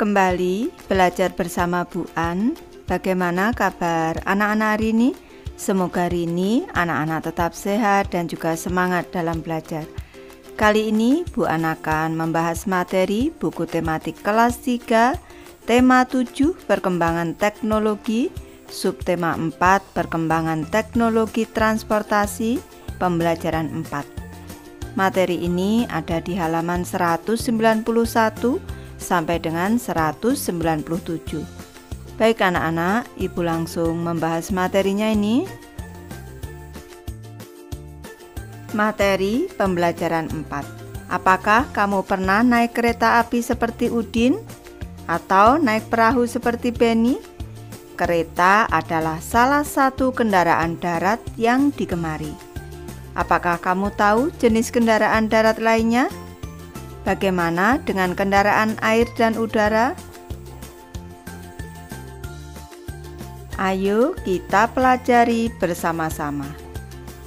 kembali belajar bersama Bu An. Bagaimana kabar anak-anak hari ini? Semoga hari ini anak-anak tetap sehat dan juga semangat dalam belajar. Kali ini Bu An akan membahas materi buku tematik kelas 3, tema 7 perkembangan teknologi, subtema 4 perkembangan teknologi transportasi, pembelajaran 4. Materi ini ada di halaman 191 sampai dengan 197. Baik anak-anak, Ibu langsung membahas materinya ini. Materi pembelajaran 4. Apakah kamu pernah naik kereta api seperti Udin? Atau naik perahu seperti Benny? Kereta adalah salah satu kendaraan darat yang digemari. Apakah kamu tahu jenis kendaraan darat lainnya? Bagaimana dengan kendaraan air dan udara? Ayo kita pelajari bersama-sama.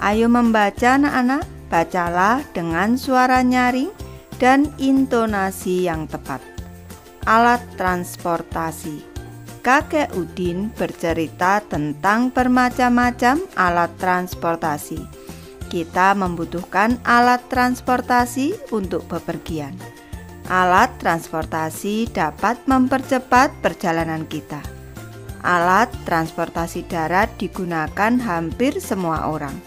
Ayo membaca anak-anak, bacalah dengan suara nyaring dan intonasi yang tepat. Alat transportasi. Kakek Udin bercerita tentang bermacam-macam alat transportasi. Kita membutuhkan alat transportasi untuk bepergian. Alat transportasi dapat mempercepat perjalanan kita. Alat transportasi darat digunakan hampir semua orang.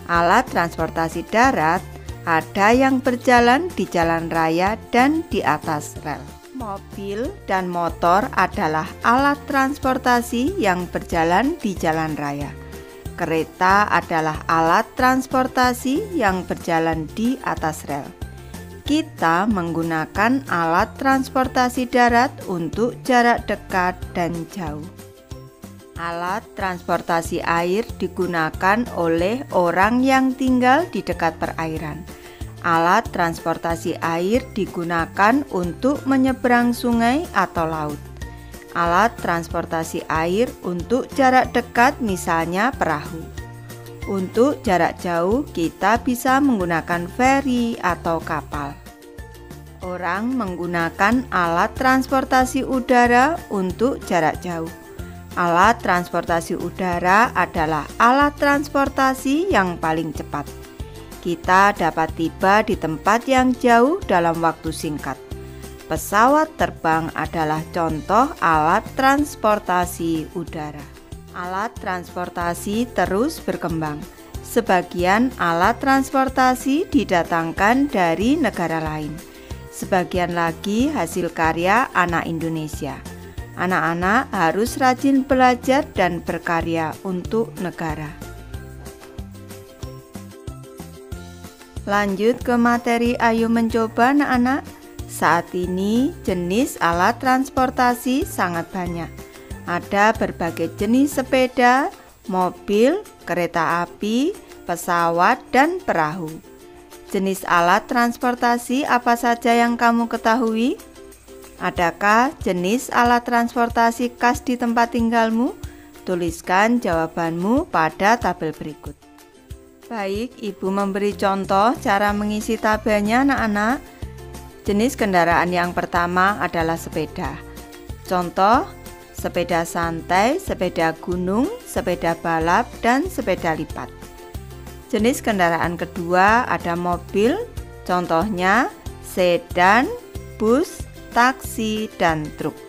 Alat transportasi darat ada yang berjalan di jalan raya dan di atas rel. Mobil dan motor adalah alat transportasi yang berjalan di jalan raya. Kereta adalah alat transportasi yang berjalan di atas rel. Kita menggunakan alat transportasi darat untuk jarak dekat dan jauh. Alat transportasi air digunakan oleh orang yang tinggal di dekat perairan. Alat transportasi air digunakan untuk menyeberang sungai atau laut. Alat transportasi air untuk jarak dekat misalnya perahu. Untuk jarak jauh kita bisa menggunakan feri atau kapal. Orang menggunakan alat transportasi udara untuk jarak jauh. Alat transportasi udara adalah alat transportasi yang paling cepat. Kita dapat tiba di tempat yang jauh dalam waktu singkat. Pesawat terbang adalah contoh alat transportasi udara. Alat transportasi terus berkembang. Sebagian alat transportasi didatangkan dari negara lain. Sebagian lagi hasil karya anak Indonesia. Anak-anak harus rajin belajar dan berkarya untuk negara. Lanjut ke materi, ayo mencoba anak-anak. Saat ini jenis alat transportasi sangat banyak. Ada berbagai jenis sepeda, mobil, kereta api, pesawat, dan perahu. Jenis alat transportasi apa saja yang kamu ketahui? Adakah jenis alat transportasi khas di tempat tinggalmu? Tuliskan jawabanmu pada tabel berikut. Baik, Ibu memberi contoh cara mengisi tabelnya anak-anak. Jenis kendaraan yang pertama adalah sepeda. Contoh, sepeda santai, sepeda gunung, sepeda balap, dan sepeda lipat. Jenis kendaraan kedua ada mobil, contohnya sedan, bus, taksi, dan truk.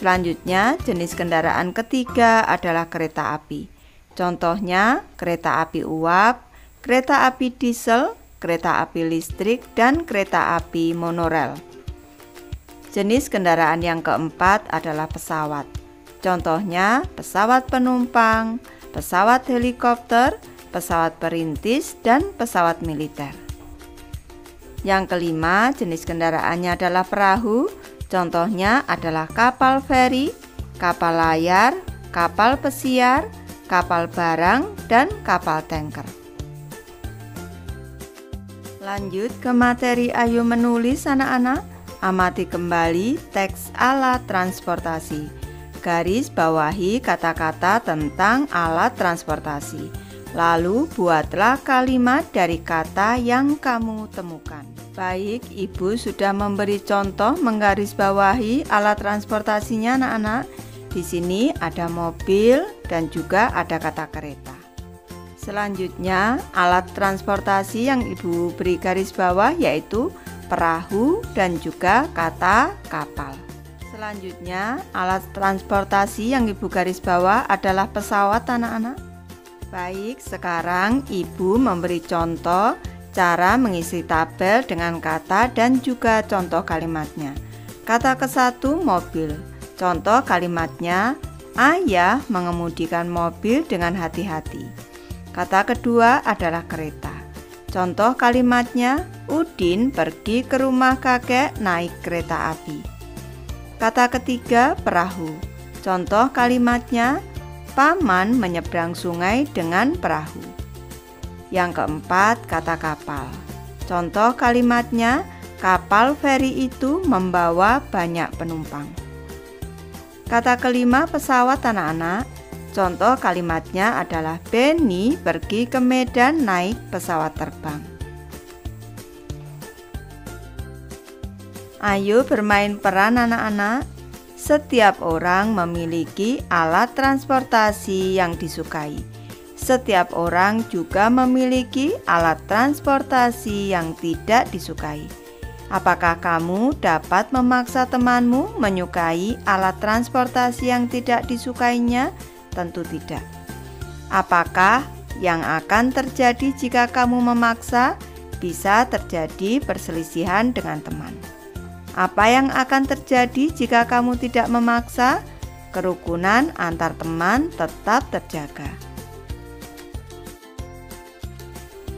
Selanjutnya, jenis kendaraan ketiga adalah kereta api. Contohnya, kereta api uap, kereta api diesel, kereta api listrik, dan kereta api monorel. Jenis kendaraan yang keempat adalah pesawat. Contohnya pesawat penumpang, pesawat helikopter, pesawat perintis, dan pesawat militer. Yang kelima, jenis kendaraannya adalah perahu. Contohnya adalah kapal feri, kapal layar, kapal pesiar, kapal barang, dan kapal tanker. Lanjut ke materi, ayo menulis anak-anak. Amati kembali teks alat transportasi. Garis bawahi kata-kata tentang alat transportasi. Lalu buatlah kalimat dari kata yang kamu temukan. Baik, Ibu sudah memberi contoh menggarisbawahi alat transportasinya anak-anak. Di sini ada mobil dan juga ada kata kereta. Selanjutnya, alat transportasi yang Ibu beri garis bawah yaitu perahu dan juga kata kapal. Selanjutnya, alat transportasi yang Ibu garis bawah adalah pesawat anak-anak. Baik, sekarang Ibu memberi contoh cara mengisi tabel dengan kata dan juga contoh kalimatnya. Kata ke-1 mobil. Contoh kalimatnya, ayah mengemudikan mobil dengan hati-hati. Kata kedua adalah kereta. Contoh kalimatnya, Udin pergi ke rumah kakek naik kereta api. Kata ketiga, perahu. Contoh kalimatnya, Paman menyeberang sungai dengan perahu. Yang keempat, kata kapal. Contoh kalimatnya, kapal feri itu membawa banyak penumpang. Kata kelima, pesawat anak-anak. Contoh kalimatnya adalah Benny pergi ke Medan naik pesawat terbang. Ayo bermain peran anak-anak. Setiap orang memiliki alat transportasi yang disukai. Setiap orang juga memiliki alat transportasi yang tidak disukai. Apakah kamu dapat memaksa temanmu menyukai alat transportasi yang tidak disukainya? Tentu tidak. Apakah yang akan terjadi jika kamu memaksa? Bisa terjadi perselisihan dengan teman. Apa yang akan terjadi jika kamu tidak memaksa? Kerukunan antar teman tetap terjaga.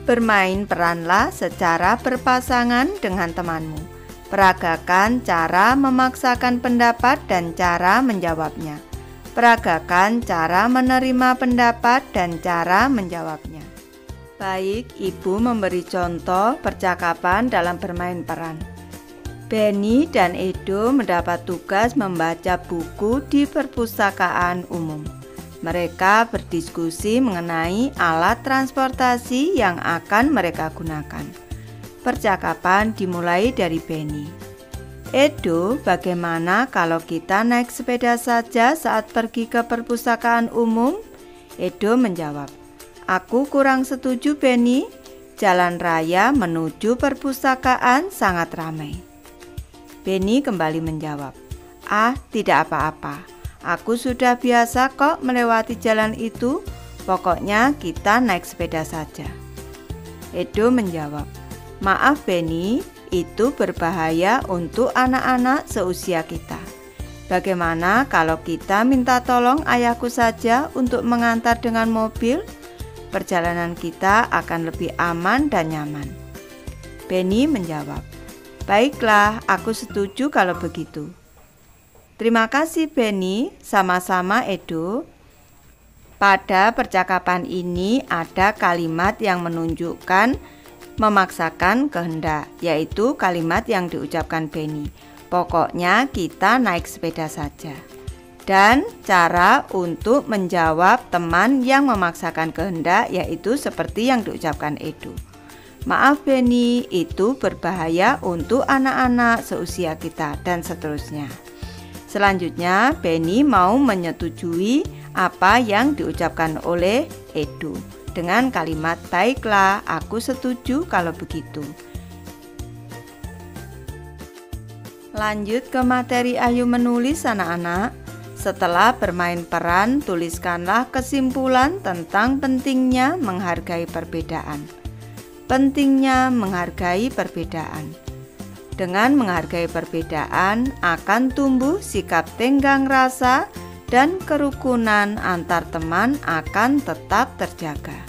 Bermain peranlah secara berpasangan dengan temanmu. Peragakan cara memaksakan pendapat dan cara menjawabnya. Peragakan cara menerima pendapat dan cara menjawabnya. Baik, Ibu memberi contoh percakapan dalam bermain peran. Benny dan Edo mendapat tugas membaca buku di perpustakaan umum. Mereka berdiskusi mengenai alat transportasi yang akan mereka gunakan. Percakapan dimulai dari Benny. Edo, bagaimana kalau kita naik sepeda saja saat pergi ke perpustakaan umum? Edo menjawab, aku kurang setuju Benny. Jalan raya menuju perpustakaan sangat ramai. Benny kembali menjawab, tidak apa-apa. Aku sudah biasa kok melewati jalan itu. Pokoknya kita naik sepeda saja. Edo menjawab, maaf Benny, itu berbahaya untuk anak-anak seusia kita. Bagaimana kalau kita minta tolong ayahku saja untuk mengantar dengan mobil? Perjalanan kita akan lebih aman dan nyaman. Benny menjawab, baiklah, aku setuju kalau begitu. Terima kasih Benny, sama-sama Edo. Pada percakapan ini ada kalimat yang menunjukkan memaksakan kehendak, yaitu kalimat yang diucapkan Benny. Pokoknya kita naik sepeda saja. Dan cara untuk menjawab teman yang memaksakan kehendak, yaitu seperti yang diucapkan Edo. Maaf Benny, itu berbahaya untuk anak-anak seusia kita, dan seterusnya. Selanjutnya, Benny mau menyetujui apa yang diucapkan oleh Edo dengan kalimat, baiklah, aku setuju kalau begitu. Lanjut ke materi Ayo menulis anak-anak. Setelah bermain peran, tuliskanlah kesimpulan tentang pentingnya menghargai perbedaan. Pentingnya menghargai perbedaan. Dengan menghargai perbedaan akan tumbuh sikap tenggang rasa dan kerukunan antar teman akan tetap terjaga.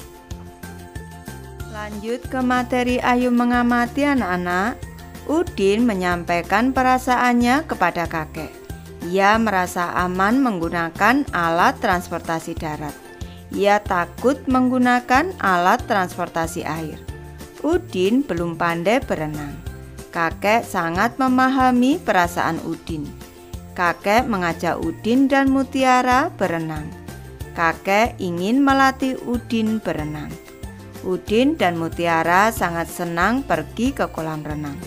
Lanjut ke materi Ayo mengamati anak-anak. Udin menyampaikan perasaannya kepada kakek. Ia merasa aman menggunakan alat transportasi darat. Ia takut menggunakan alat transportasi air. Udin belum pandai berenang. Kakek sangat memahami perasaan Udin. Kakek mengajak Udin dan Mutiara berenang. Kakek ingin melatih Udin berenang. Udin dan Mutiara sangat senang pergi ke kolam renang.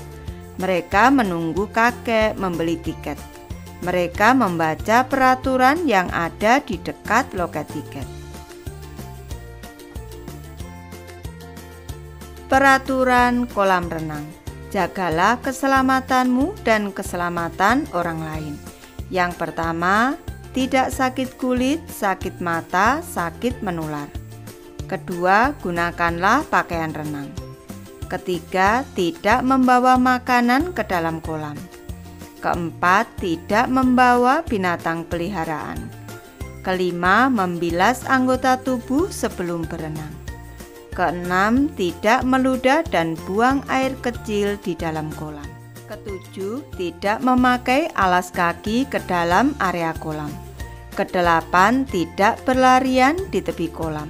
Mereka menunggu kakek membeli tiket. Mereka membaca peraturan yang ada di dekat loket tiket. Peraturan kolam renang. Jagalah keselamatanmu dan keselamatan orang lain. Yang pertama, tidak sakit kulit, sakit mata, sakit menular. Kedua, gunakanlah pakaian renang. Ketiga, tidak membawa makanan ke dalam kolam. Keempat, tidak membawa binatang peliharaan. Kelima, membilas anggota tubuh sebelum berenang. Keenam, tidak meludah dan buang air kecil di dalam kolam. Ketujuh, tidak memakai alas kaki ke dalam area kolam. Kedelapan, tidak berlarian di tepi kolam.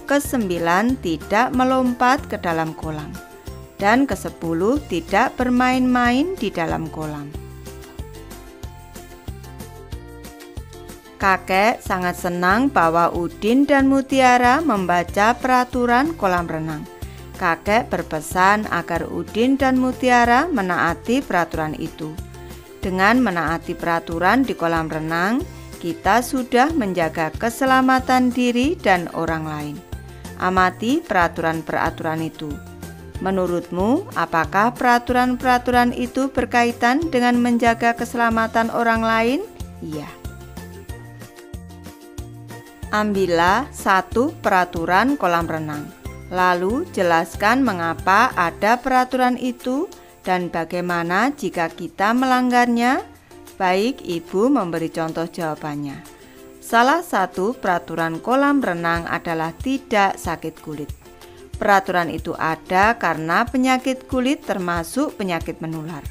Kesembilan, tidak melompat ke dalam kolam. Dan kesepuluh, tidak bermain-main di dalam kolam. Kakek sangat senang bahwa Udin dan Mutiara membaca peraturan kolam renang. Kakek berpesan agar Udin dan Mutiara menaati peraturan itu. Dengan menaati peraturan di kolam renang, kita sudah menjaga keselamatan diri dan orang lain. Amati peraturan-peraturan itu. Menurutmu, apakah peraturan-peraturan itu berkaitan dengan menjaga keselamatan orang lain? Iya. Ambillah satu peraturan kolam renang, lalu jelaskan mengapa ada peraturan itu dan bagaimana jika kita melanggarnya. Baik, Ibu memberi contoh jawabannya. Salah satu peraturan kolam renang adalah tidak sakit kulit. Peraturan itu ada karena penyakit kulit termasuk penyakit menular.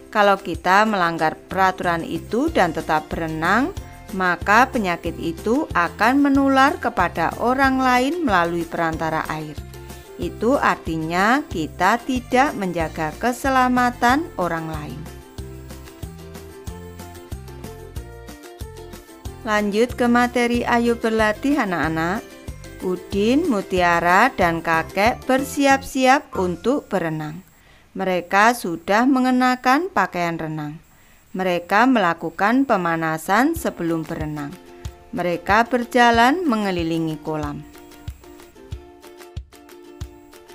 Kalau kita melanggar peraturan itu dan tetap berenang, maka penyakit itu akan menular kepada orang lain melalui perantara air. Itu artinya kita tidak menjaga keselamatan orang lain. Lanjut ke materi Ayo Berlatih anak-anak. Udin, Mutiara, dan kakek bersiap-siap untuk berenang. Mereka sudah mengenakan pakaian renang. Mereka melakukan pemanasan sebelum berenang. Mereka berjalan mengelilingi kolam.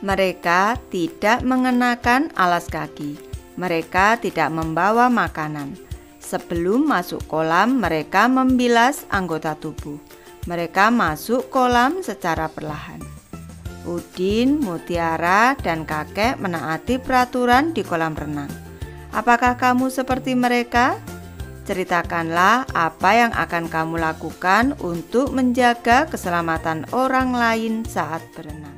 Mereka tidak mengenakan alas kaki. Mereka tidak membawa makanan. Sebelum masuk kolam, mereka membilas anggota tubuh. Mereka masuk kolam secara perlahan. Udin, Mutiara, dan kakek menaati peraturan di kolam renang. Apakah kamu seperti mereka? Ceritakanlah apa yang akan kamu lakukan untuk menjaga keselamatan orang lain saat berenang.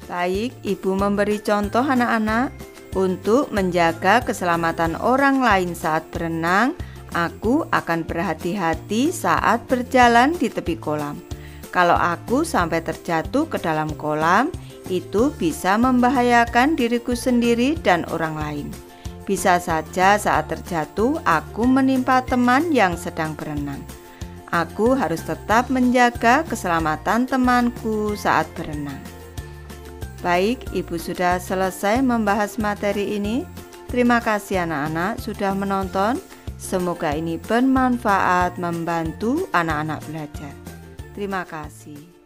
Baik, Ibu memberi contoh anak-anak. Untuk menjaga keselamatan orang lain saat berenang, aku akan berhati-hati saat berjalan di tepi kolam. Kalau aku sampai terjatuh ke dalam kolam, itu bisa membahayakan diriku sendiri dan orang lain. Bisa saja saat terjatuh aku menimpa teman yang sedang berenang. Aku harus tetap menjaga keselamatan temanku saat berenang. Baik, Ibu sudah selesai membahas materi ini. Terima kasih anak-anak sudah menonton. Semoga ini bermanfaat membantu anak-anak belajar. Terima kasih.